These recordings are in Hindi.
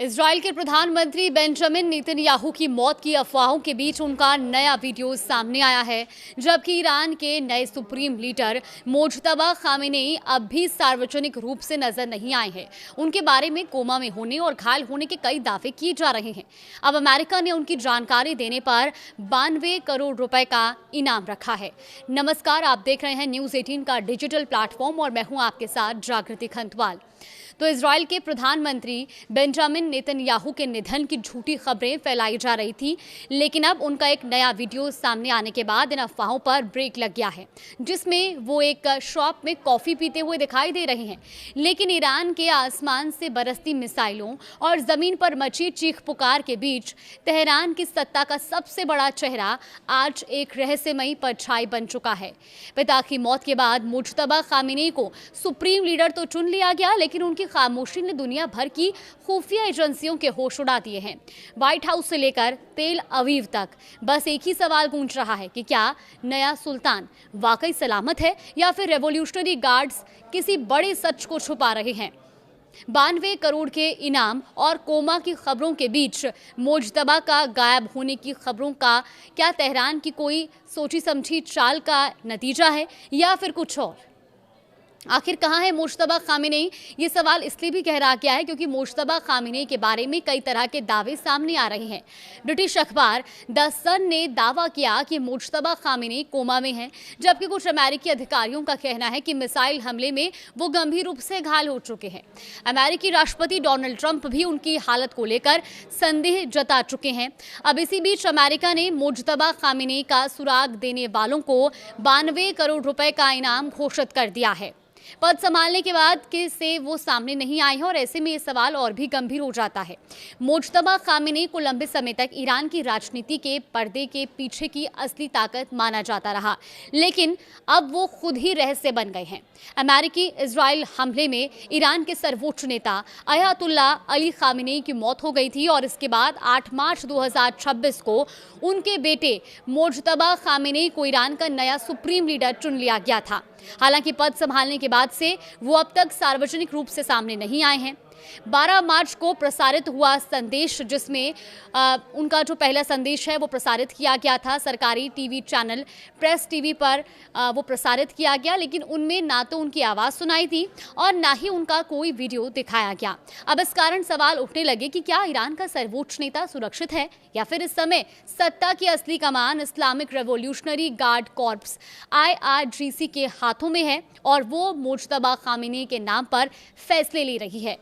इजराइल के प्रधानमंत्री बेंजामिन नेतन्याहू की मौत की अफवाहों के बीच उनका नया वीडियो सामने आया है, जबकि ईरान के नए सुप्रीम लीडर मोज्तबा खामेनेई अब भी सार्वजनिक रूप से नजर नहीं आए हैं। उनके बारे में कोमा में होने और घायल होने के कई दावे किए जा रहे हैं। अब अमेरिका ने उनकी जानकारी देने पर 92 करोड़ रुपए का इनाम रखा है। नमस्कार, आप देख रहे हैं न्यूज 18 का डिजिटल प्लेटफॉर्म और मैं हूं आपके साथ जागृति खंतवाल। तो इजराइल के प्रधानमंत्री बेंजामिन नेतन्याहू के निधन की झूठी खबरें फैलाई जा रही थी, लेकिन अब उनका एक नया वीडियो सामने आने के बाद इन अफवाहों पर ब्रेक लग गया है, जिसमें वो एक शॉप में कॉफी पीते हुए दिखाई दे रहे हैं। लेकिन ईरान के आसमान से बरसती मिसाइलों और जमीन पर मची चीख पुकार के बीच तेहरान की सत्ता का सबसे बड़ा चेहरा आज एक रहस्यमयी परछाई बन चुका है। पिता की मौत के बाद मुज्तबा खामेनेई को सुप्रीम लीडर तो चुन लिया गया, लेकिन उनकी खामोशी ने दुनिया भर की खुफिया एजेंसियों के होश उड़ा दिए हैं। व्हाइट हाउस से लेकर तेल अवीव तक बस एक ही सवाल गूंज रहा है कि क्या नया सुल्तान वाकई सलामत है या फिर रेवोल्यूशनरी गार्ड्स किसी बड़े सच को छुपा रहे हैं। 92 करोड़ के इनाम और कोमा की खबरों के बीच मोज्तबा का गायब होने की खबरों का क्या तेहरान की कोई सोची समझी चाल का नतीजा है या फिर कुछ और? आखिर कहाँ है मुज्तबा खामेनेई? ये सवाल इसलिए भी गहरा गया है क्योंकि मुज्तबा खामेनेई के बारे में कई तरह के दावे सामने आ रहे हैं। ब्रिटिश अखबार द सन ने दावा किया कि मुज्तबा खामेनेई कोमा में हैं, जबकि कुछ अमेरिकी अधिकारियों का कहना है कि मिसाइल हमले में वो गंभीर रूप से घायल हो चुके हैं। अमेरिकी राष्ट्रपति डोनाल्ड ट्रंप भी उनकी हालत को लेकर संदेह जता चुके हैं। अब इसी बीच अमेरिका ने मुज्तबा खामेनेई का सुराग देने वालों को 92 करोड़ रुपए का इनाम घोषित कर दिया है। पद संभालने के बाद के से वो सामने नहीं आए हैं और ऐसे में ये सवाल और भी गंभीर हो जाता है। मुज्तबा खामेनेई को लंबे समय तक ईरान की राजनीति के पर्दे के पीछे की असली ताकत माना जाता रहा, लेकिन अब वो खुद ही रहस्य बन गए हैं। अमेरिकी इजराइल हमले में ईरान के सर्वोच्च नेता अयातुल्ला अली खामेनेई की मौत हो गई थी और इसके बाद 8 मार्च 2026 को उनके बेटे मोज्तबा खामेनेई को ईरान का नया सुप्रीम लीडर चुन लिया गया था। हालांकि पद संभालने के बाद से वो अब तक सार्वजनिक रूप से सामने नहीं आए हैं। 12 मार्च को प्रसारित हुआ संदेश, जिसमें उनका जो पहला संदेश है वो प्रसारित किया गया था सरकारी टीवी चैनल प्रेस टीवी पर वो प्रसारित किया गया, लेकिन उनमें ना तो उनकी आवाज़ सुनाई थी और ना ही उनका कोई वीडियो दिखाया गया। अब इस कारण सवाल उठने लगे कि क्या ईरान का सर्वोच्च नेता सुरक्षित है या फिर इस समय सत्ता की असली कमान Islamic revolutionary guard corps IRGC के हाथों में है और वो मुज्तबा खामेनेई के नाम पर फैसले ले रही है।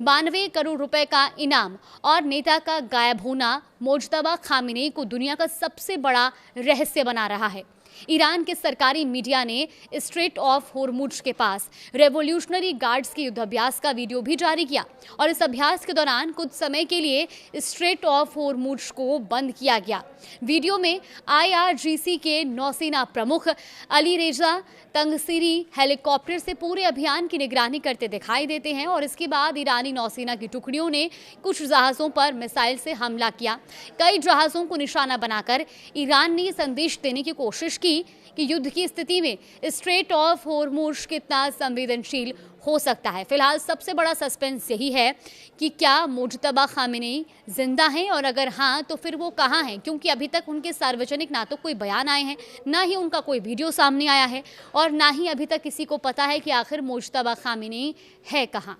92 करोड़ रुपए का इनाम और नेता का गायब होना मुज्तबा खामेनेई को दुनिया का सबसे बड़ा रहस्य बना रहा है। ईरान के सरकारी मीडिया ने स्ट्रेट ऑफ होर्मुज के पास रेवोल्यूशनरी गार्ड्स के युद्धाभ्यास का वीडियो भी जारी किया और इस अभ्यास के दौरान कुछ समय के लिए स्ट्रेट ऑफ होर्मुज को बंद किया गया। वीडियो में IRGC के नौसेना प्रमुख अली रेजा तंगसीरी हेलीकॉप्टर से पूरे अभियान की निगरानी करते दिखाई देते हैं और इसके बाद ईरानी नौसेना की टुकड़ियों ने कुछ जहाज़ों पर मिसाइल से हमला किया। कई जहाज़ों को निशाना बनाकर ईरान ने संदेश देने की कोशिश की कि युद्ध की स्थिति में स्ट्रेट ऑफ होर्मुज कितना संवेदनशील हो सकता है। फिलहाल सबसे बड़ा सस्पेंस यही है कि क्या मुज्तबा खामेनेई जिंदा हैं और अगर हाँ तो फिर वो कहाँ हैं, क्योंकि अभी तक उनके सार्वजनिक ना तो कोई बयान आए हैं, ना ही उनका कोई वीडियो सामने आया है और ना ही अभी तक किसी को पता है कि आखिर मुज्तबा खामेनेई है कहाँ।